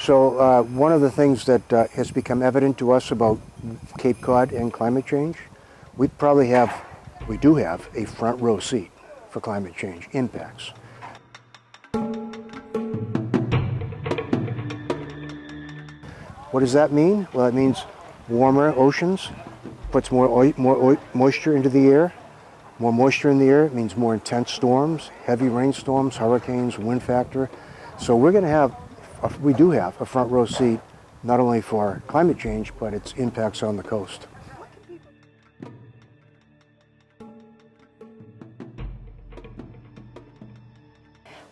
So one of the things that has become evident to us about Cape Cod and climate change, we do have a front row seat for climate change impacts. What does that mean? Well, it means warmer oceans puts more moisture into the air. More moisture in the air means more intense storms, heavy rainstorms, hurricanes, wind factor. So we do have a front row seat not only for climate change, but its impacts on the coast.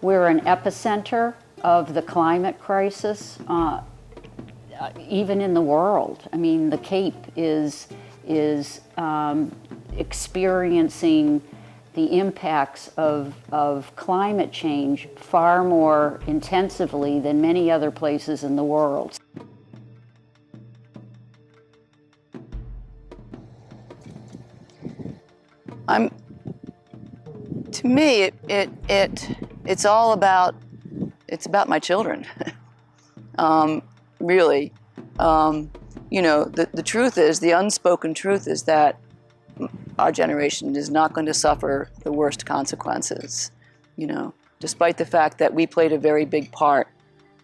We're an epicenter of the climate crisis, even in the world. I mean, the Cape is experiencing the impacts of climate change far more intensively than many other places in the world. To me, it's all about, it's about my children, really. You know, the truth is, the unspoken truth is that our generation is not going to suffer the worst consequences, you know, despite the fact that we played a very big part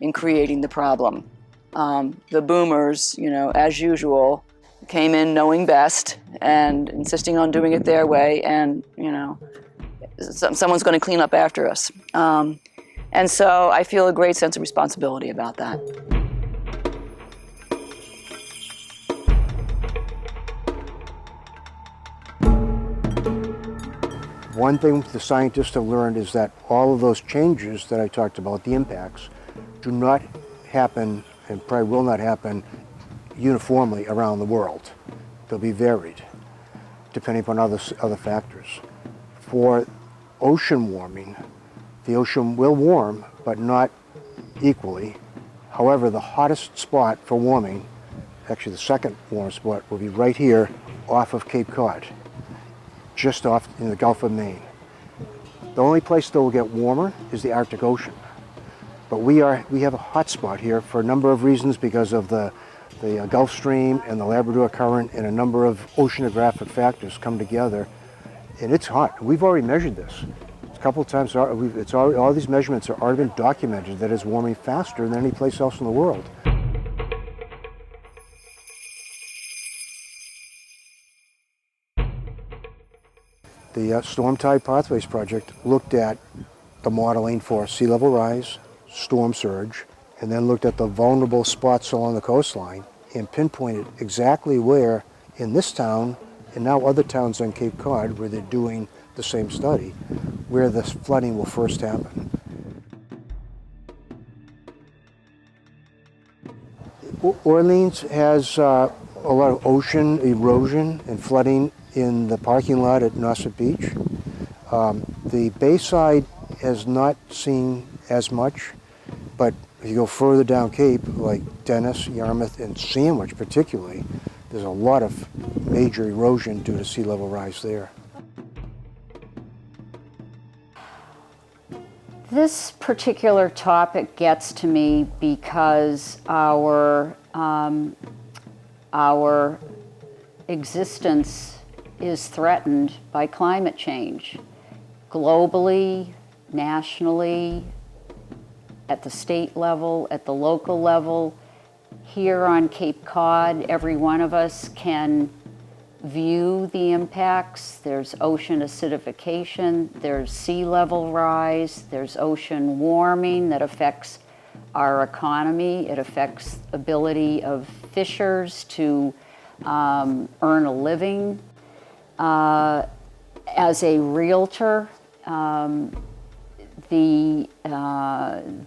in creating the problem. The boomers, you know, as usual, came in knowing best and insisting on doing it their way, and, you know, someone's going to clean up after us. And so I feel a great sense of responsibility about that. One thing the scientists have learned is that all of those changes that I talked about, the impacts, do not happen and probably will not happen uniformly around the world. They'll be varied depending upon other factors. For ocean warming, the ocean will warm, but not equally. However, the hottest spot for warming, actually the second warmest spot, will be right here off of Cape Cod, just off in the Gulf of Maine. The only place that will get warmer is the Arctic Ocean. But we have a hot spot here for a number of reasons, because of the Gulf Stream and the Labrador Current and a number of oceanographic factors come together, and it's hot. We've already measured this. A couple of times, all these measurements have already been documented that it's warming faster than any place else in the world. The Storm Tide Pathways Project looked at the modeling for sea level rise, storm surge, and then looked at the vulnerable spots along the coastline and pinpointed exactly where in this town and now other towns on Cape Cod, where they're doing the same study, where the flooding will first happen. Orleans has a lot of ocean erosion and flooding in the parking lot at Nauset Beach. The Bayside has not seen as much, but if you go further down Cape, like Dennis, Yarmouth, and Sandwich particularly, there's a lot of major erosion due to sea level rise there. This particular topic gets to me because our existence is threatened by climate change, globally, nationally, at the state level, at the local level. Here on Cape Cod, every one of us can view the impacts. There's ocean acidification, there's sea level rise, there's ocean warming that affects our economy. It affects the ability of fishers to earn a living. As a realtor, the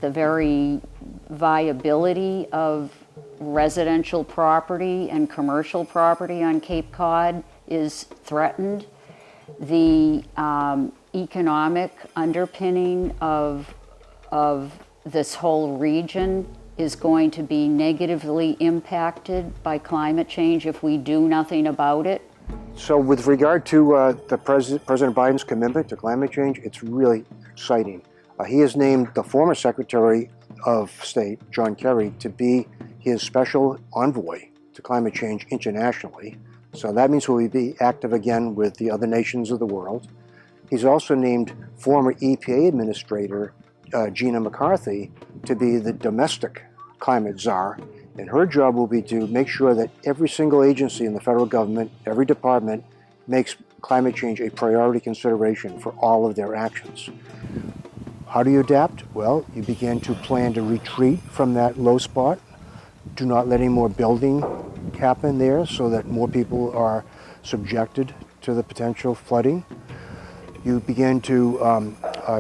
very viability of residential property and commercial property on Cape Cod is threatened. The economic underpinning of this whole region is going to be negatively impacted by climate change if we do nothing about it. So with regard to President Biden's commitment to climate change, it's really exciting. He has named the former Secretary of State, John Kerry, to be his special envoy to climate change internationally. So that means we'll be active again with the other nations of the world. He's also named former EPA Administrator Gina McCarthy to be the domestic climate czar. And her job will be to make sure that every single agency in the federal government, every department, makes climate change a priority consideration for all of their actions. How do you adapt? Well, you begin to plan to retreat from that low spot. Do not let any more building happen there so that more people are subjected to the potential flooding. You begin to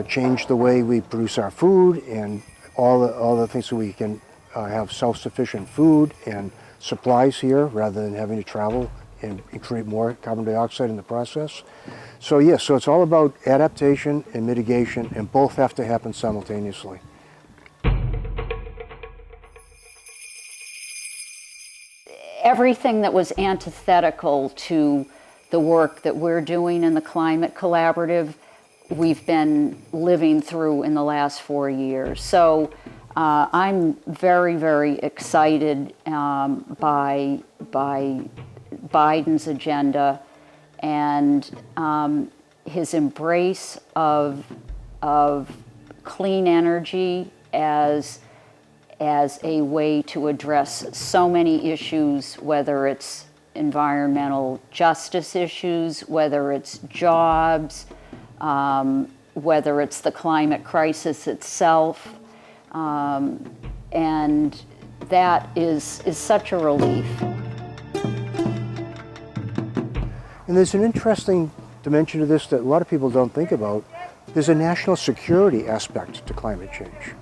change the way we produce our food and all the things so we can have self-sufficient food and supplies here rather than having to travel and create more carbon dioxide in the process. So yes, so it's all about adaptation and mitigation, and both have to happen simultaneously. Everything that was antithetical to the work that we're doing in the Climate Collaborative, we've been living through in the last 4 years. So I'm very, very excited by Biden's agenda and his embrace of clean energy as a way to address so many issues, whether it's environmental justice issues, whether it's jobs, whether it's the climate crisis itself. And that is such a relief. And there's an interesting dimension to this that a lot of people don't think about. There's a national security aspect to climate change.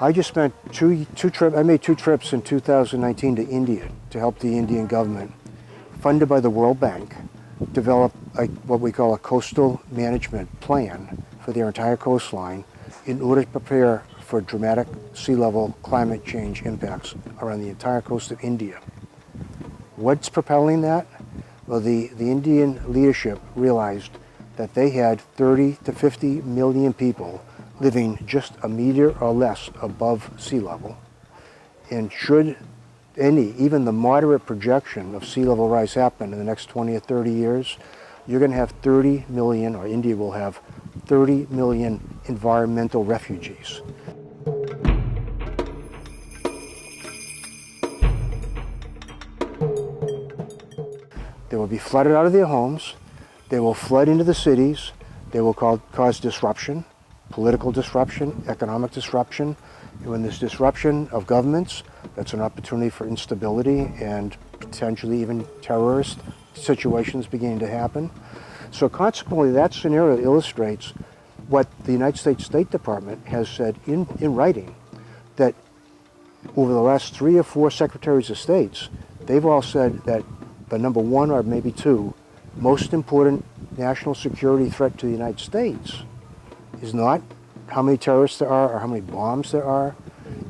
I just spent I made two trips in 2019 to India to help the Indian government, funded by the World Bank, develop what we call a coastal management plan for their entire coastline in order to prepare for dramatic sea level climate change impacts around the entire coast of India. What's propelling that? Well, the Indian leadership realized that they had 30 to 50 million people living just a meter or less above sea level. And should even the moderate projection of sea level rise happen in the next 20 or 30 years, you're going to have 30 million, or India will have 30 million environmental refugees. They will be flooded out of their homes. They will flood into the cities. They will cause disruption, political disruption, economic disruption. And when there's disruption of governments, that's an opportunity for instability and potentially even terrorist situations beginning to happen. So consequently, that scenario illustrates what the United States State Department has said in writing, that over the last 3 or 4 secretaries of states, they've all said that the number 1 or maybe 2 most important national security threat to the United States is not how many terrorists there are or how many bombs there are,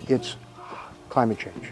it's climate change.